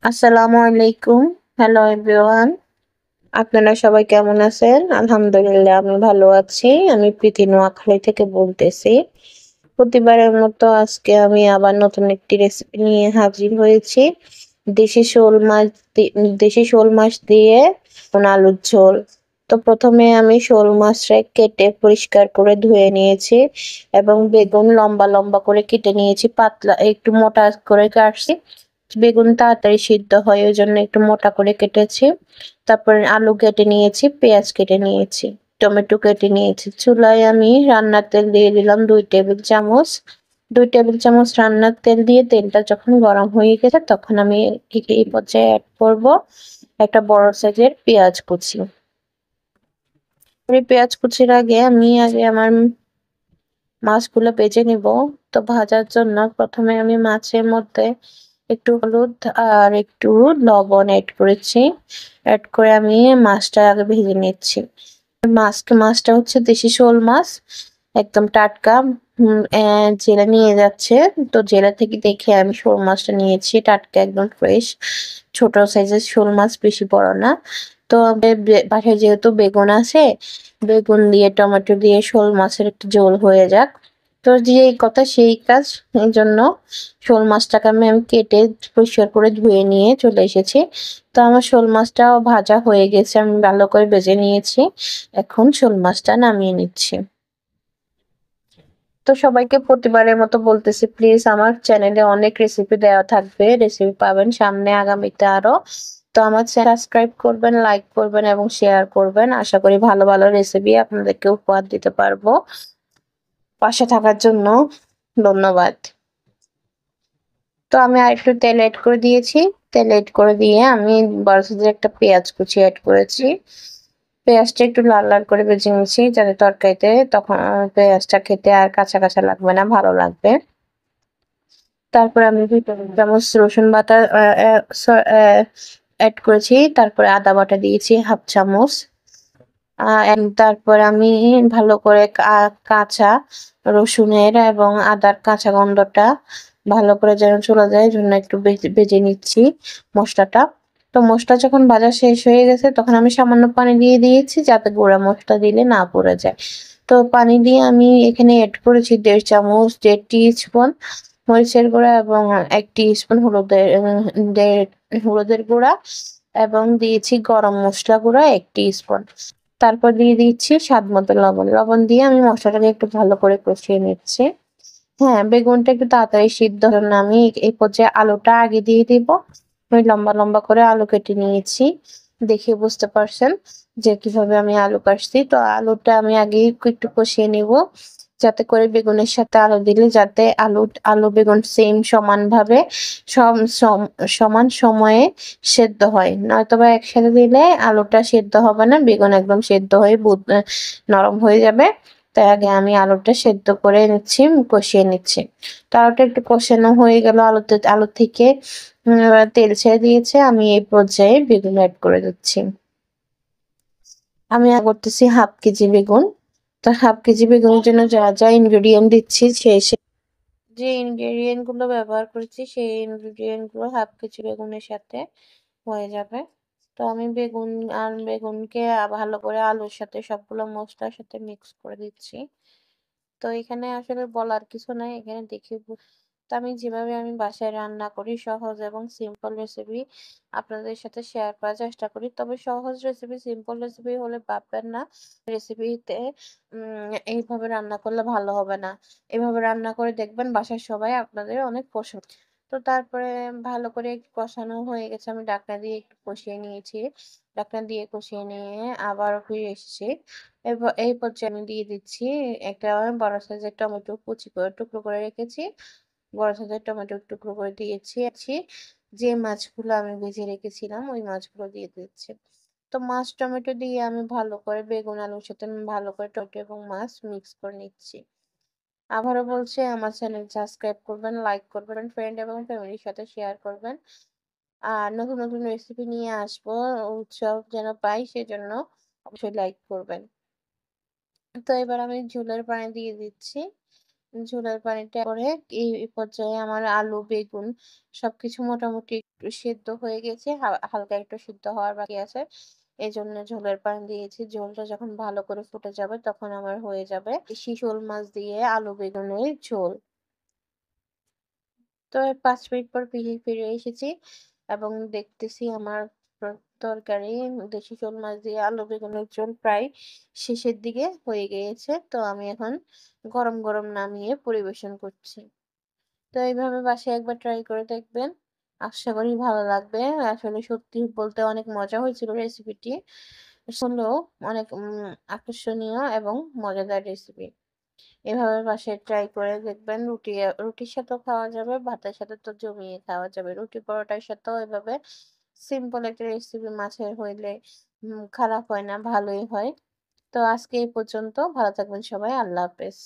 আসসালামু আলাইকুম। Hello everyone. আপনারা সবাই কেমন আছেন? আলহামদুলিল্লাহ আমি ভালো আছি। আমি প্রীতি নোয়াখালী থেকে বলতেছি। প্রতিবারের মতো আজকে আমি আবার নতুন একটি রেসিপি নিয়ে হাজির হয়েছি। দেশি শোল মাছ দি দেশি শোল মাছ দিয়ে আলুর ঝোল। তো প্রথমে আমি শোল মাছটা কেটে পরিষ্কার করে ধুয়ে নিয়েছি এবং বেগুন লম্বা, লম্বা করে কেটে নিয়েছি। পাতলা একটু মোটা করে কাটছি। বেগুন তাড়াতাড়ি সিদ্ধ হয় ওইজন্য একটু মোটা করে কেটেছি। তারপরে আলু কেটে নিয়েছি, পেঁয়াজ কেটে নিয়েছি, টমেটো কেটে নিয়েছি। চুলায় আমি রান্নার তেল দিয়ে দিলাম 2 টেবিল চামচ। 2 টেবিল চামচ রান্নার তেল দিয়ে তেলটা যখন গরম হয়ে গেছে তখন আমি এই পর্যায়ে এড করব একটা বড় সাইজের পেঁয়াজ কুচি। পেঁয়াজ কুচির আগে আমার মাছগুলো ভেজে নিব। তো ভাজার জন্য প্রথমে আমি মাছের মধ্যে একটু হলুদ আর একটু লবণ এড করেছি। এড করে আমি মাছটা আগে ভেজে নিচ্ছি। মাছটা হচ্ছে দেশি শোল মাছ, একদম টাটকা। জেলে নিয়ে যাচ্ছে, তো জেলা থেকে দেখে আমি শোল মাছটা নিয়েছি, টাটকা একদম ফ্রেশ। ছোট সাইজের শোল মাছ, বেশি বড় না। তো বাসায় যেহেতু বেগুন আছে, বেগুন দিয়ে টমেটো দিয়ে শোল মাছের একটু ঝোল হয়ে যাক। তো যেই কথা সেই কাজ, এই জন্য শোল মাছটাকে আমি কেটে পরিষ্কার করে ধুয়ে নিয়ে চলে এসেছি। তো আমার শোল মাছটাও ভাজা হয়ে গেছে, আমি ভালো করে ভেজে নিয়েছি। এখন শোল মাছটা নামিয়ে নিচ্ছি। তো সবাইকে প্রতিবারের মতো বলতেছি, প্লিজ আমার চ্যানেলে অনেক রেসিপি দেওয়া থাকবে, রেসিপি পাবেন সামনে আগামীতে আরো। তো আমার সাবস্ক্রাইব করবেন, লাইক করবেন এবং শেয়ার করবেন। আশা করি ভালো ভালো রেসিপি আপনাদেরকে উপহার দিতে পারবো। পাশে থাকার জন্য ধন্যবাদ। তো আমি আরেকটু তেল এড করে দিয়েছি। তেল এড করে দিয়ে আমি বড় সাইজের একটা পেঁয়াজ কুচি এড করেছি। পেঁয়াজটা একটু লাল লাল করে ভেজে নিয়েছি যাতে তরকারিতে তখন পেঁয়াজটা খেতে আর কাঁচা কাঁচা লাগবে না, ভালো লাগবে। তারপরে আমি 2 টেবিল চামচ রসুন বাটা এড করেছি। তারপরে আদা বাটা দিয়েছি হাফ চামচ। তারপর আমি ভালো করে কাঁচা রসুনের এবং আদার কাঁচা গন্ধটা ভালো করে যেন চলে যায়, জন্য একটু ভেজে নিচ্ছি মশলাটা। তো মশলা যখন ভাজা শেষ হয়ে গেছে তখন আমি সামান্য পানি দিয়ে দিয়েছি যাতে গুঁড়া মশলা দিলে না পড়ে যায়। তো পানি দিয়ে আমি এখানে এড করেছি 1.5 চামচ, 1.5 টিস্পুন মরিচের গুঁড়া এবং 1 টিস্পুন হলুদের গুঁড়া এবং দিয়েছি গরম মসলা গুঁড়া 1 টিস্পুন। তারপর দিয়ে দিচ্ছি স্বাদ মতো লবণ। লবণ দিয়ে আমি মশলাটাকে একটু ভালো করে কষিয়ে নিচ্ছি। হ্যাঁ, বেগুনটা একটু তাড়াতাড়ি সিদ্ধ হওয়ার জন্য আমি এই পর্যায়ে আলুটা আগে দিয়ে দিব। আমি লম্বা লম্বা করে আলু কেটে নিয়েছি। দেখে বুঝতে পারছেন যে কিভাবে আমি আলু কাটছি। তো আলুটা আমি আগেই একটু কষিয়ে নিব যাতে করে বেগুনের সাথে আলু দিলে যাতে আলু বেগুন সমানভাবে সমান সময়ে সেদ্ধ হয়। নয়তোবা একসাথে দিলে আলুটা সেদ্ধ হবে না, বেগুন একদম সেদ্ধ হয়ে নরম হয়ে যাবে। তাই আগে আমি আলুটা সেদ্ধ করে নিচ্ছি, কষিয়ে নিচ্ছি। তো আলুটা একটু কষানো হয়ে গেল, আলু থেকে তেল ছেড়ে দিয়েছে। আমি এই পর্যায়ে বেগুন এড করে দিচ্ছি। আমি করতেছি হাফ কেজি বেগুন। তো হাফ কেজি বেগুনের জন্য যা যা ইনগ্রেডিয়েন্ট দিচ্ছি যে ইনগ্রেডিয়েন্ট গুলো ব্যবহার করেছি সেই ইনগ্রেডিয়েন্ট গুলো হাফ কেজি বেগুনের সাথে হয়ে যাবে। তো আমি বেগুনকে ভালো করে আলুর সাথে সবগুলো মশলার সাথে মিক্স করে দিচ্ছি। তো এখানে আসলে বলার কিছু নাই, এখানে দেখে তো আমি যেভাবে আমি বাসায় রান্না করি সহজ এবং সিম্পল রেসিপি আপনাদের সাথে শেয়ার করার চেষ্টা করি। তবে সহজ রেসিপি, সিম্পল রেসিপি হলে ভাববেন না রেসিপিতে এইভাবে রান্না করলে ভালো হবে না। এভাবে রান্না করে দেখবেন বাসার সবাই আপনাদের অনেক পছন্দ। তো তারপরে ভালো করে একটু কষানো হয়ে গেছে, আমি ঢাকনা দিয়ে একটু কষিয়ে নিয়েছি। ঢাকনা দিয়ে কষিয়ে নিয়ে আবার ফিরে এসেছি। এই পর্যায়ে আমি দিয়ে দিচ্ছি একটা বড় সাইজের টমেটো কুচি করে টুকরো করে রেখেছি। বড় সাইজের টমেটো টুকরো করে দিয়েছি। যে মাছগুলো আমি ভেজে রেখেছিলাম ওই মাছগুলো দিয়ে দিচ্ছি। তো মাছ টমেটো দিয়ে আমি ভালো করে বেগুন আলুর সাথে আমি ভালো করে টমেটো এবং মাছ মিক্স করে নিচ্ছি। আবারও বলছি আমার চ্যানেল সাবস্ক্রাইব করবেন, লাইক করবেন, ফ্রেন্ড এবং ফ্যামিলির সাথে শেয়ার করবেন। আর নতুন নতুন রেসিপি নিয়ে আসবো, উৎসাহ যেন পাই সেজন্য অবশ্যই লাইক করবেন। তো এবার আমি ঝোলের পানি দিয়ে দিচ্ছি। ঝোলের পানিটা পরে এই পর্যায়ে আমার আলু, বেগুন সবকিছু মোটামুটি একটু সেদ্ধ হয়ে গেছে। হালকা একটু সিদ্ধ হওয়ার বাকি আছে। এজন্য ঝোলের পানি দিয়েছি। ঝোলটা যখন ভালো করে ফুটে যাবে তখন আমার হয়ে যাবে শোল মাছ দিয়ে আলু বেগুনের ঝোল। তো ৫ মিনিট পর ফিরে এসেছি এবং দেখতেছি আমার প্র তরকারি দেশি শোল মাছ দিয়ে আলু বেগুনের ঝোল প্রায় শেষের দিকে হয়ে গিয়েছে। তো আমি এখন গরম, গরম নামিয়ে পরিবেশন করছি। তো এইভাবে বাসায় একবার ট্রাই করে দেখবেন। আশা করি ভালো লাগবে। আসলে সত্যি বলতে অনেক মজা হয়েছিল রেসিপিটি। শুনলেও অনেক আকর্ষণীয় এবং মজাদার রেসিপি। এভাবে বাসায় ট্রাই করে দেখবেন। রুটির সাথেও খাওয়া যাবে, ভাতের সাথে তো জমিয়ে খাওয়া যাবে। রুটি পরোটার সাথেও এভাবে সিম্পল একটা রেসিপি মাছের হইলে খারাপ হয় না, ভালোই হয়। তো আজকে এই পর্যন্ত। ভালো থাকবেন সবাই। আল্লাহ হাফেজ।